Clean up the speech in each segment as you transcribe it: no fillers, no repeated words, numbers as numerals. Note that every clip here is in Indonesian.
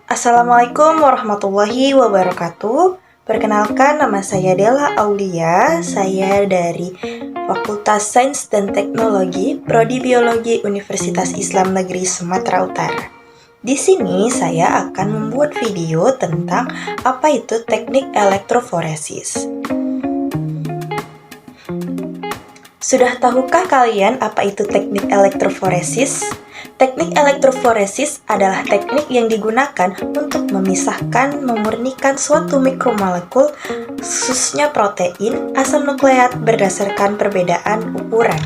Assalamualaikum warahmatullahi wabarakatuh. Perkenalkan, nama saya Della Aulia. Saya dari Fakultas Sains dan Teknologi, Prodi Biologi Universitas Islam Negeri Sumatera Utara. Di sini saya akan membuat video tentang apa itu teknik elektroforesis. Sudah tahukah kalian apa itu teknik elektroforesis? Teknik elektroforesis adalah teknik yang digunakan untuk memisahkan, memurnikan suatu mikromolekul, khususnya protein, asam nukleat berdasarkan perbedaan ukuran.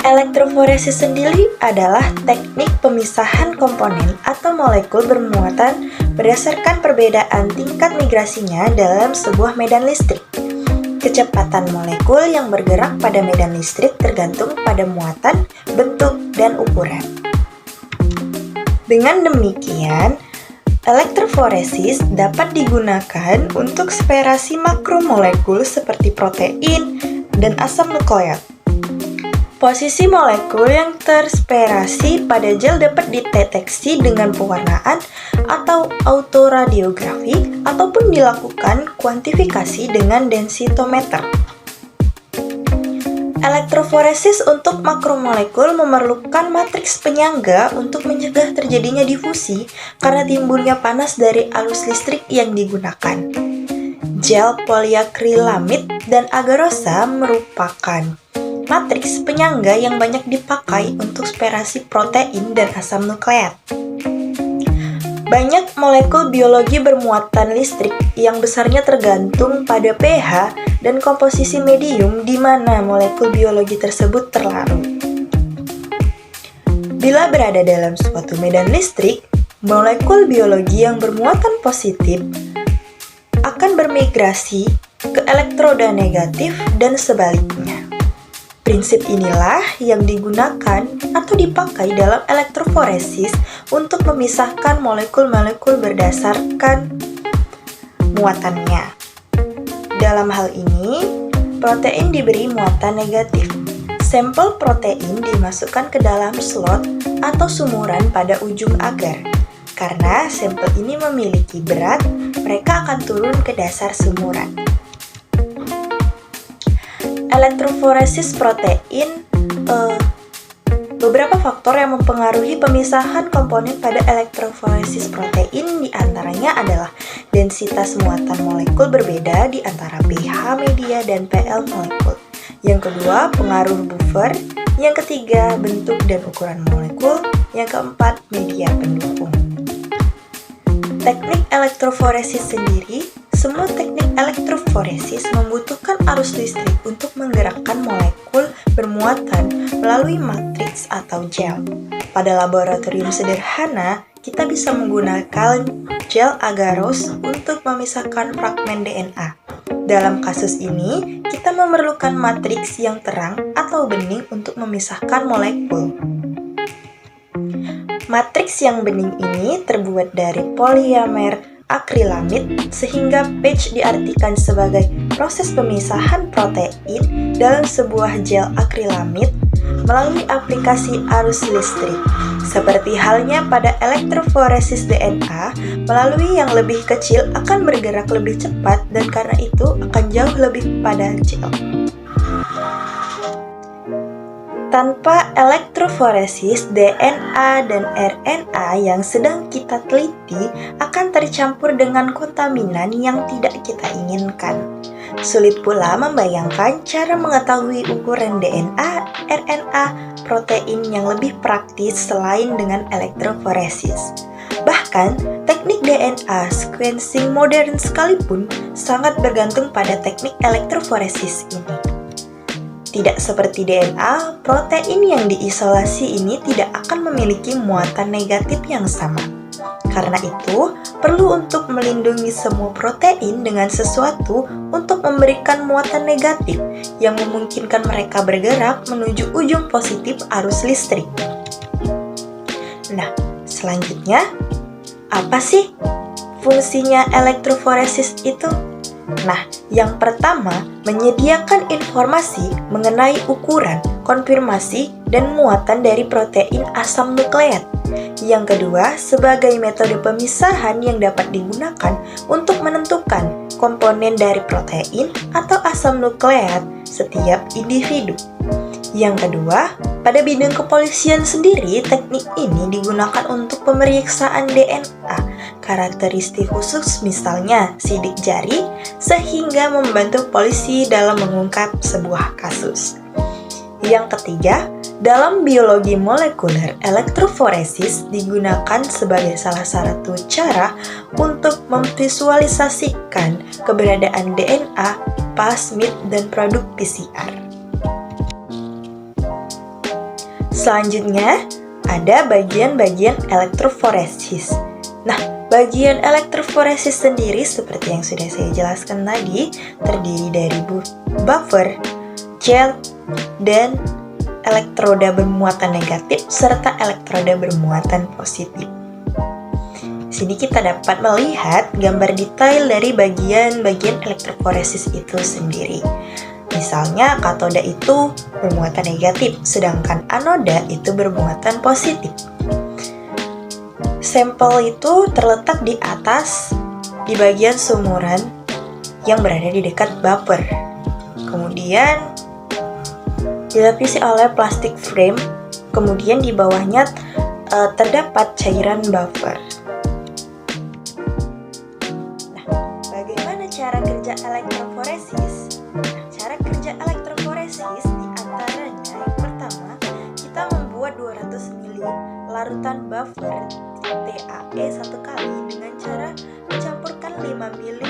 Elektroforesis sendiri adalah teknik pemisahan komponen atau molekul bermuatan berdasarkan perbedaan tingkat migrasinya dalam sebuah medan listrik. Kecepatan molekul yang bergerak pada medan listrik tergantung pada muatan, bentuk, dan ukuran. Dengan demikian, elektroforesis dapat digunakan untuk separasi makromolekul seperti protein dan asam nukleat. Posisi molekul yang terseparasi pada gel dapat dideteksi dengan pewarnaan atau autoradiografi ataupun dilakukan kuantifikasi dengan densitometer. Elektroforesis untuk makromolekul memerlukan matriks penyangga untuk mencegah terjadinya difusi karena timbulnya panas dari arus listrik yang digunakan. Gel poliakrilamid dan agarosa merupakan matriks penyangga yang banyak dipakai untuk separasi protein dan asam nukleat. Banyak molekul biologi bermuatan listrik yang besarnya tergantung pada pH dan komposisi medium di mana molekul biologi tersebut terlarut. Bila berada dalam suatu medan listrik, molekul biologi yang bermuatan positif akan bermigrasi ke elektroda negatif dan sebaliknya. Prinsip inilah yang digunakan atau dipakai dalam elektroforesis untuk memisahkan molekul-molekul berdasarkan muatannya. Dalam hal ini, protein diberi muatan negatif. Sampel protein dimasukkan ke dalam slot atau sumuran pada ujung agar. Karena sampel ini memiliki berat, mereka akan turun ke dasar sumuran. Elektroforesis protein, beberapa faktor yang mempengaruhi pemisahan komponen pada elektroforesis protein diantaranya adalah densitas muatan molekul berbeda di antara pH media dan pL molekul. Yang kedua, pengaruh buffer. Yang ketiga, bentuk dan ukuran molekul. Yang keempat, media pendukung. Teknik elektroforesis sendiri, semua teknik elektroforesis membutuhkan arus listrik untuk menggerakkan molekul bermuatan melalui matriks atau gel. Pada laboratorium sederhana, kita bisa menggunakan gel agaros untuk memisahkan fragmen DNA. Dalam kasus ini, kita memerlukan matriks yang terang atau bening untuk memisahkan molekul. Matriks yang bening ini terbuat dari poliamer akrilamid sehingga patch diartikan sebagai proses pemisahan protein dalam sebuah gel akrilamid melalui aplikasi arus listrik. Seperti halnya pada elektroforesis DNA, melalui yang lebih kecil akan bergerak lebih cepat dan karena itu akan jauh lebih pada gel. Tanpa elektroforesis, DNA dan RNA yang sedang kita teliti akan tercampur dengan kontaminan yang tidak kita inginkan. Sulit pula membayangkan cara mengetahui ukuran DNA, RNA, protein yang lebih praktis selain dengan elektroforesis. Bahkan, teknik DNA sequencing modern sekalipun sangat bergantung pada teknik elektroforesis ini. Tidak seperti DNA, protein yang diisolasi ini tidak akan memiliki muatan negatif yang sama. Karena itu, perlu untuk melindungi semua protein dengan sesuatu untuk memberikan muatan negatif yang memungkinkan mereka bergerak menuju ujung positif arus listrik. Nah, selanjutnya, apa sih fungsinya elektroforesis itu? Nah, yang pertama, menyediakan informasi mengenai ukuran, konfirmasi dan muatan dari protein asam nukleat. Yang kedua, sebagai metode pemisahan yang dapat digunakan untuk menentukan komponen dari protein atau asam nukleat setiap individu. Yang kedua, pada bidang kepolisian sendiri, teknik ini digunakan untuk pemeriksaan DNA, karakteristik khusus misalnya sidik jari, sehingga membantu polisi dalam mengungkap sebuah kasus. Yang ketiga, dalam biologi molekuler, elektroforesis digunakan sebagai salah satu cara untuk memvisualisasikan keberadaan DNA, plasmid, dan produk PCR. Selanjutnya, ada bagian-bagian elektroforesis. Nah, bagian elektroforesis sendiri seperti yang sudah saya jelaskan tadi, terdiri dari buffer, gel, dan elektroda bermuatan negatif serta elektroda bermuatan positif. Di sini kita dapat melihat gambar detail dari bagian-bagian elektroforesis itu sendiri. Misalnya katoda itu bermuatan negatif, sedangkan anoda itu bermuatan positif. Sampel itu terletak di atas, di bagian sumuran yang berada di dekat buffer. Kemudian dilapisi oleh plastik frame, kemudian di bawahnya terdapat cairan buffer. Nah, bagaimana cara kerja elektroforesis? Cara kerja elektroforesis diantaranya yang pertama, kita membuat 200 ml larutan buffer TAE 1 kali dengan cara mencampurkan 5 ml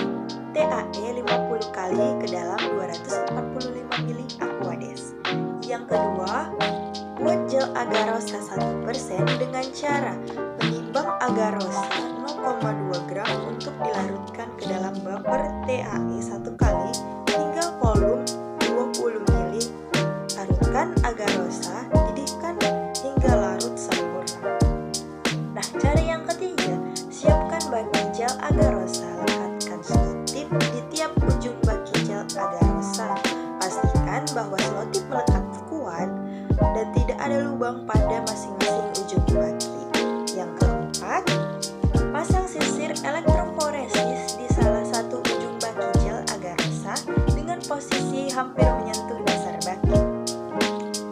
TAE 50 kali ke dalam 245 ml Aquades. Yang kedua, buat gel agarosa 1% dengan cara menimbang agarosa 0,2 gram untuk dilarutkan ke dalam buffer TAE 1 kali hingga volume 20 ml. Larutkan agarosa, didihkan hingga larut sempurna. Nah, cara yang ketiga, siapkan baki gel agarosa, lekatkan selotip di tiap ujung baki gel agarosa. Pastikan bahwa selotip melekat kuat dan tidak ada lubang pada masing-masing ujung baki. Yang keempat, pasang sisir elektroforesis di salah satu ujung baki gel agarosa dengan posisi hampir menyentuh dasar baki.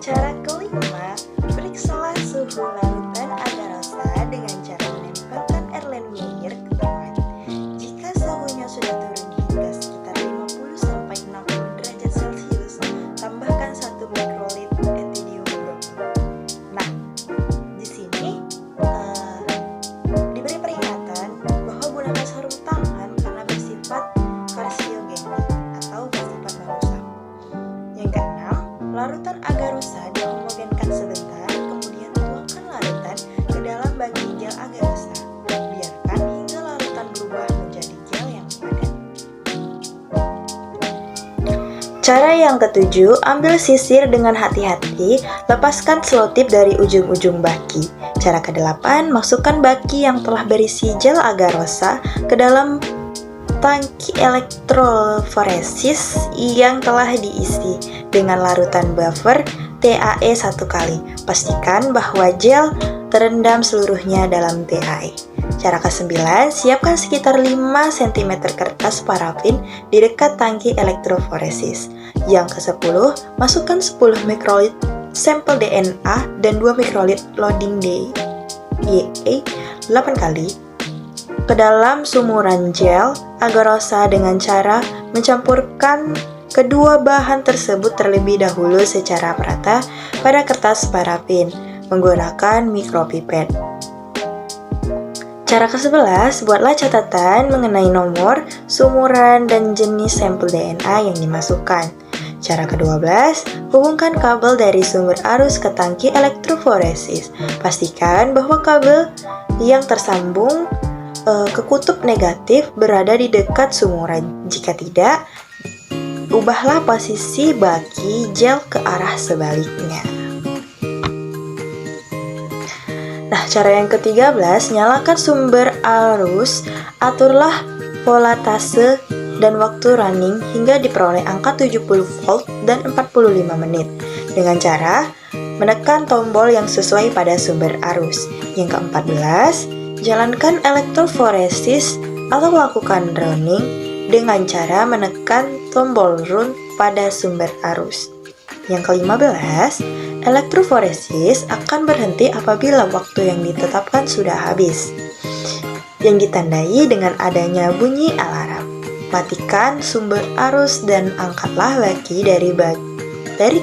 Cara kelima, periksalah suhu larutan agarosa dengan cara menempelkan Erlenmeyer ke tangan. Jika suhunya sudah turun hingga sekitar 50-60 derajat Celcius, tambahkan 1 mikrolit ethidium bromid. Nah, di sini diberi peringatan bahwa gunakan sarung tangan karena bersifat karsiogenik atau bersifat merusak. Yang keenam, larutan agarosa dihomogenkan sebentar, kemudian tuangkan larutan ke dalam baki gel agarosa. Biarkan hingga larutan berubah menjadi gel yang padat. Cara yang ketujuh, ambil sisir dengan hati-hati, lepaskan selotip dari ujung-ujung baki. Cara kedelapan, masukkan baki yang telah berisi gel agarosa ke dalam tangki elektroforesis yang telah diisi dengan larutan buffer TAE 1 kali. Pastikan bahwa gel terendam seluruhnya dalam TAE. Cara ke-9, siapkan sekitar 5 cm kertas parafin di dekat tangki elektroforesis. Yang ke-10, masukkan 10 mikrolit sampel DNA dan 2 mikrolit loading DYE 8 kali ke dalam sumuran gel agarosa dengan cara mencampurkan kedua bahan tersebut terlebih dahulu secara merata pada kertas parafin menggunakan mikropipet. Cara ke-11, buatlah catatan mengenai nomor, sumuran, dan jenis sampel DNA yang dimasukkan. Cara ke-12, hubungkan kabel dari sumber arus ke tangki elektroforesis. Pastikan bahwa kabel yang tersambung ke kutub negatif berada di dekat sumuran. Jika tidak, ubahlah posisi baki gel ke arah sebaliknya. Nah, cara yang ke-13, nyalakan sumber arus, aturlah voltase dan waktu running hingga diperoleh angka 70 volt dan 45 menit. dengan cara menekan tombol yang sesuai pada sumber arus. Yang ke-14, jalankan elektroforesis atau lakukan running dengan cara menekan tombol run pada sumber arus. Yang ke-15, elektroforesis akan berhenti apabila waktu yang ditetapkan sudah habis, yang ditandai dengan adanya bunyi alarm. Matikan sumber arus dan angkatlah baki dari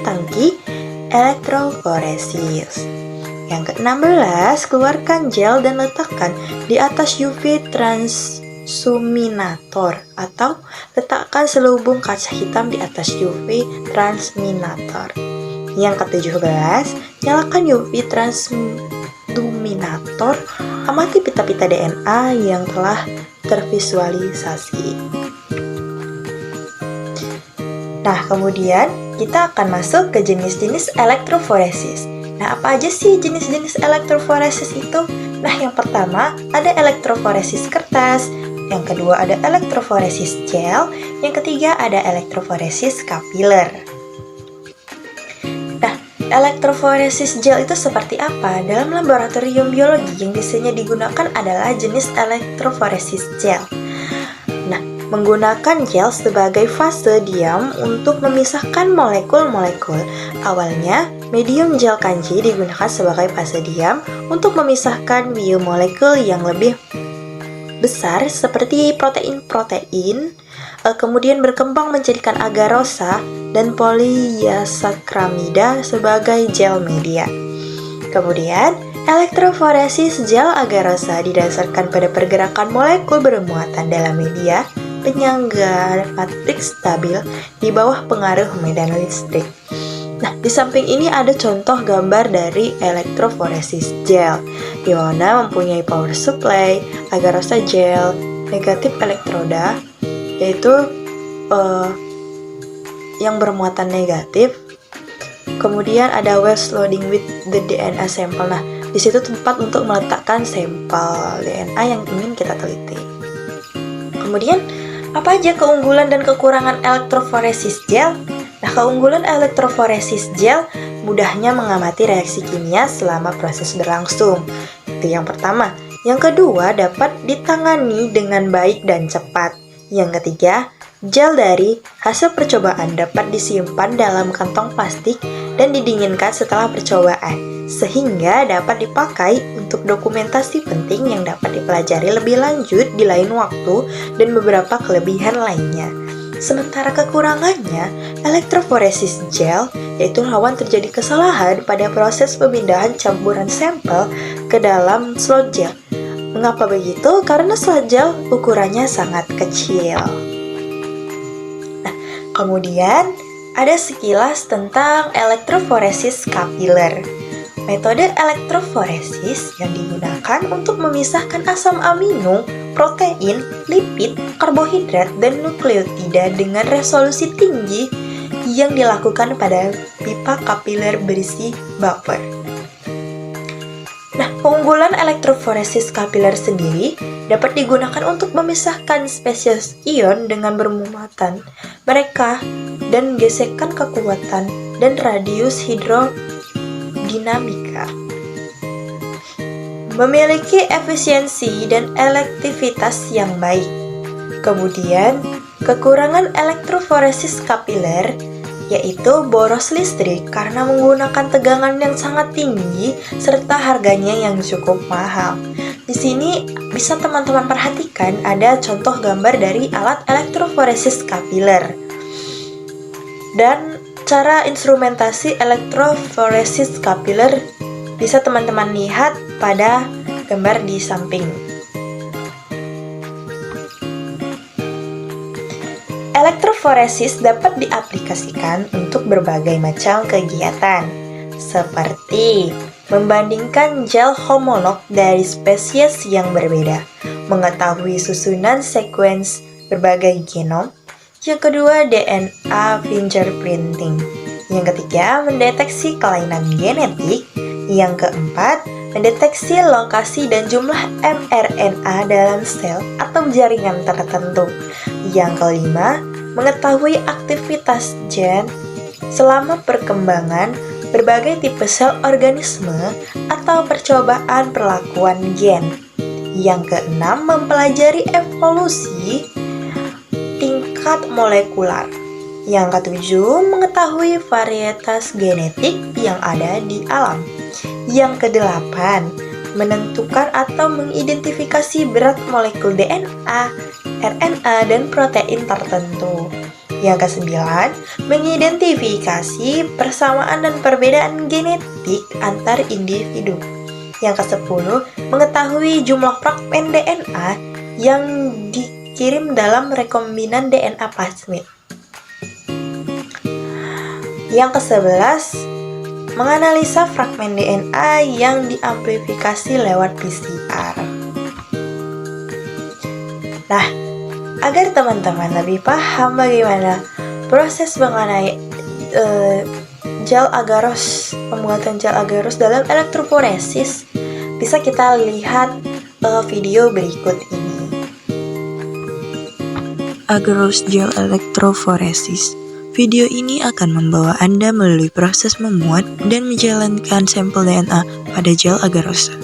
tangki elektroforesis. Yang ke-16, keluarkan gel dan letakkan di atas UV transluminator atau letakkan selubung kaca hitam di atas UV transluminator. Yang ke-17, nyalakan UV transluminator, amati pita-pita DNA yang telah tervisualisasi. Nah, kemudian kita akan masuk ke jenis-jenis elektroforesis. Nah, apa aja sih jenis-jenis elektroforesis itu? Nah, yang pertama ada elektroforesis kertas, yang kedua ada elektroforesis gel, yang ketiga ada elektroforesis kapiler. Nah, elektroforesis gel itu seperti apa? Dalam laboratorium biologi yang biasanya digunakan adalah jenis elektroforesis gel. Menggunakan gel sebagai fase diam untuk memisahkan molekul-molekul. Awalnya, medium gel kanji digunakan sebagai fase diam untuk memisahkan biomolekul yang lebih besar seperti protein-protein, kemudian berkembang menjadikan agarosa dan polyisakramida sebagai gel media. Kemudian, elektroforesis gel agarosa didasarkan pada pergerakan molekul bermuatan dalam media penyangga matriks stabil di bawah pengaruh medan listrik. Nah, di samping ini ada contoh gambar dari elektroforesis gel, di mana mempunyai power supply, agarosa gel, negatif elektroda, yaitu yang bermuatan negatif. Kemudian ada waste loading with the DNA sample. Nah, di situ tempat untuk meletakkan sampel DNA yang ingin kita teliti. Kemudian, apa aja keunggulan dan kekurangan elektroforesis gel? Nah, keunggulan elektroforesis gel mudahnya mengamati reaksi kimia selama proses berlangsung. Itu yang pertama. Yang kedua, dapat ditangani dengan baik dan cepat. Yang ketiga, gel dari hasil percobaan dapat disimpan dalam kantong plastik dan didinginkan setelah percobaan, sehingga dapat dipakai untuk dokumentasi penting yang dapat dipelajari lebih lanjut di lain waktu dan beberapa kelebihan lainnya. Sementara kekurangannya, elektroforesis gel yaitu rawan terjadi kesalahan pada proses pemindahan campuran sampel ke dalam slot gel. Mengapa begitu? Karena slot gel ukurannya sangat kecil. Nah, kemudian ada sekilas tentang elektroforesis kapiler. Metode elektroforesis yang digunakan untuk memisahkan asam amino, protein, lipid, karbohidrat, dan nukleotida dengan resolusi tinggi yang dilakukan pada pipa kapiler berisi buffer. Nah, keunggulan elektroforesis kapiler sendiri dapat digunakan untuk memisahkan spesies ion dengan bermuatan mereka dan gesekan kekuatan dan radius hidrodinamika. Memiliki efisiensi dan elektivitas yang baik. Kemudian, kekurangan elektroforesis kapiler yaitu boros listrik karena menggunakan tegangan yang sangat tinggi serta harganya yang cukup mahal. Di sini bisa teman-teman perhatikan ada contoh gambar dari alat elektroforesis kapiler dan cara instrumentasi elektroforesis kapiler bisa teman-teman lihat pada gambar di samping. Elektroforesis dapat diaplikasikan untuk berbagai macam kegiatan, seperti membandingkan gel homolog dari spesies yang berbeda, mengetahui susunan sekuens berbagai genom, yang kedua DNA fingerprinting, yang ketiga mendeteksi kelainan genetik, yang keempat mendeteksi lokasi dan jumlah mRNA dalam sel atau jaringan tertentu. Yang kelima, mengetahui aktivitas gen selama perkembangan berbagai tipe sel organisme atau percobaan perlakuan gen. Yang keenam, mempelajari evolusi tingkat molekular. Yang ketujuh, mengetahui varietas genetik yang ada di alam. Yang kedelapan, menentukan atau mengidentifikasi berat molekul DNA, RNA, dan protein tertentu. Yang kesembilan, mengidentifikasi persamaan dan perbedaan genetik antar individu. Yang kesepuluh, mengetahui jumlah fragmen DNA yang dikirim dalam rekombinan DNA plasmid. Yang ke-11, menganalisa fragmen DNA yang diamplifikasi lewat PCR. Nah, agar teman-teman lebih paham bagaimana proses mengenai pembuatan gel agarose dalam elektroforesis, bisa kita lihat video berikut ini. Agarose gel elektroforesis. Video ini akan membawa Anda melalui proses memuat dan menjalankan sampel DNA pada gel agarose.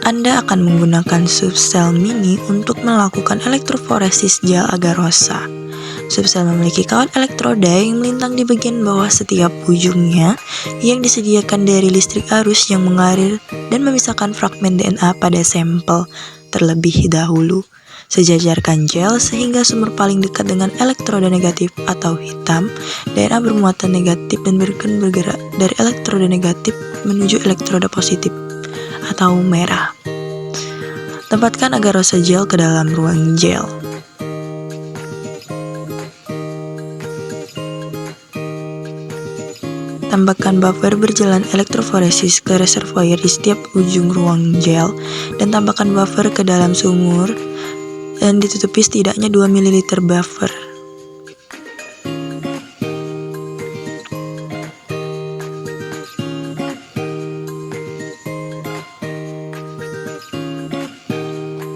Anda akan menggunakan subsel mini untuk melakukan elektroforesis gel agarose. Subsel memiliki kawat elektroda yang melintang di bagian bawah setiap ujungnya yang disediakan dari listrik arus yang mengalir dan memisahkan fragmen DNA pada sampel terlebih dahulu. Sejajarkan gel sehingga sumber paling dekat dengan elektroda negatif atau hitam. DNA bermuatan negatif dan bergerak dari elektroda negatif menuju elektroda positif atau merah. Tempatkan agarose gel ke dalam ruang gel. Tambahkan buffer berjalan elektroforesis ke reservoir di setiap ujung ruang gel dan tambahkan buffer ke dalam sumur dan ditutupi setidaknya 2 ml buffer.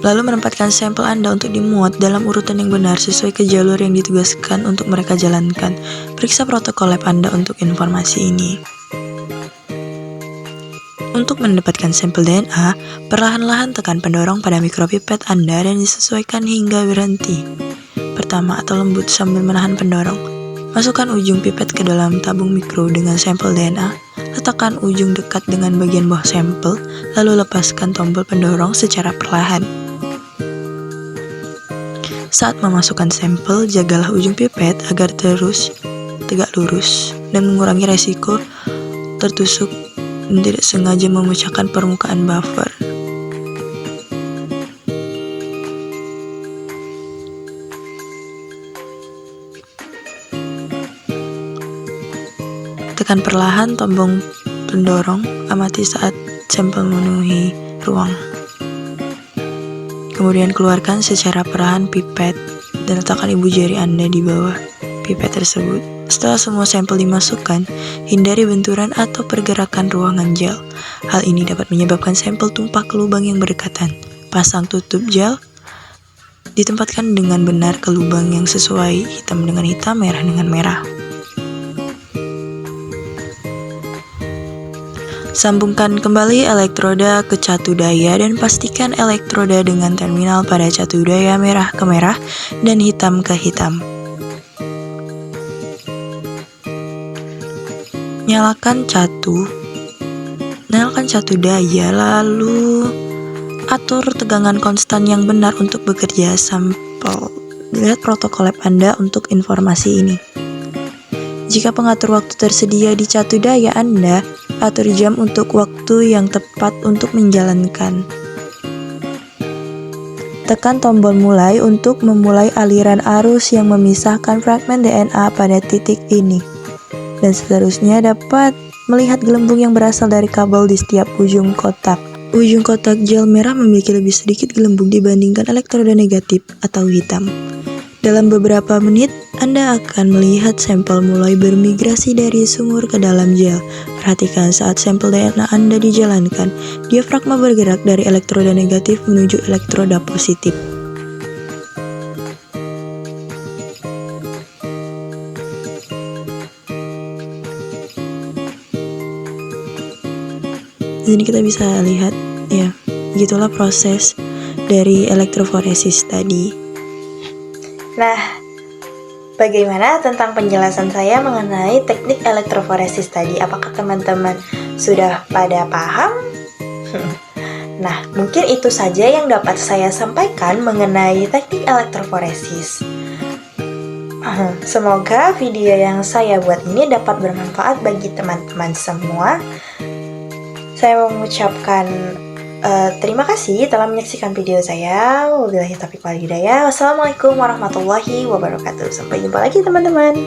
Lalu menempatkan sampel Anda untuk dimuat dalam urutan yang benar sesuai ke jalur yang ditugaskan untuk mereka jalankan. Periksa protokol lab Anda untuk informasi ini. Untuk mendapatkan sampel DNA, perlahan-lahan tekan pendorong pada mikropipet Anda dan disesuaikan hingga berhenti. Pertama atau lembut sambil menahan pendorong. Masukkan ujung pipet ke dalam tabung mikro dengan sampel DNA. Letakkan ujung dekat dengan bagian bawah sampel, lalu lepaskan tombol pendorong secara perlahan. Saat memasukkan sampel, jagalah ujung pipet agar terus tegak lurus dan mengurangi resiko tertusuk dan tidak sengaja memecahkan permukaan buffer. Tekan perlahan tombol pendorong, amati saat sampel memenuhi ruang. Kemudian keluarkan secara perlahan pipet dan letakkan ibu jari Anda di bawah pipet tersebut. Setelah semua sampel dimasukkan, hindari benturan atau pergerakan ruangan gel. Hal ini dapat menyebabkan sampel tumpah ke lubang yang berdekatan. Pasang tutup gel, ditempatkan dengan benar ke lubang yang sesuai, hitam dengan hitam, merah dengan merah. Sambungkan kembali elektroda ke catu daya dan pastikan elektroda dengan terminal pada catu daya merah ke merah dan hitam ke hitam. Nyalakan catu daya, lalu atur tegangan konstan yang benar untuk bekerja sampel. Lihat protokol lab Anda untuk informasi ini. Jika pengatur waktu tersedia di catu daya Anda, atur jam untuk waktu yang tepat untuk menjalankan. Tekan tombol mulai untuk memulai aliran arus yang memisahkan fragmen DNA pada titik ini. Dan seterusnya dapat melihat gelembung yang berasal dari kabel di setiap ujung kotak. Ujung kotak gel merah memiliki lebih sedikit gelembung dibandingkan elektroda negatif atau hitam. Dalam beberapa menit, Anda akan melihat sampel mulai bermigrasi dari sumur ke dalam gel. Perhatikan saat sampel DNA Anda dijalankan, diafragma bergerak dari elektroda negatif menuju elektroda positif. Di sini kita bisa lihat ya, gitulah proses dari elektroforesis tadi. Nah, bagaimana tentang penjelasan saya mengenai teknik elektroforesis tadi? Apakah teman-teman sudah pada paham? Nah, mungkin itu saja yang dapat saya sampaikan mengenai teknik elektroforesis. Semoga video yang saya buat ini dapat bermanfaat bagi teman-teman semua. Saya mengucapkan terima kasih telah menyaksikan video saya. Wabillahi taufiq wal hidayah. Wassalamualaikum warahmatullahi wabarakatuh. Sampai jumpa lagi teman-teman.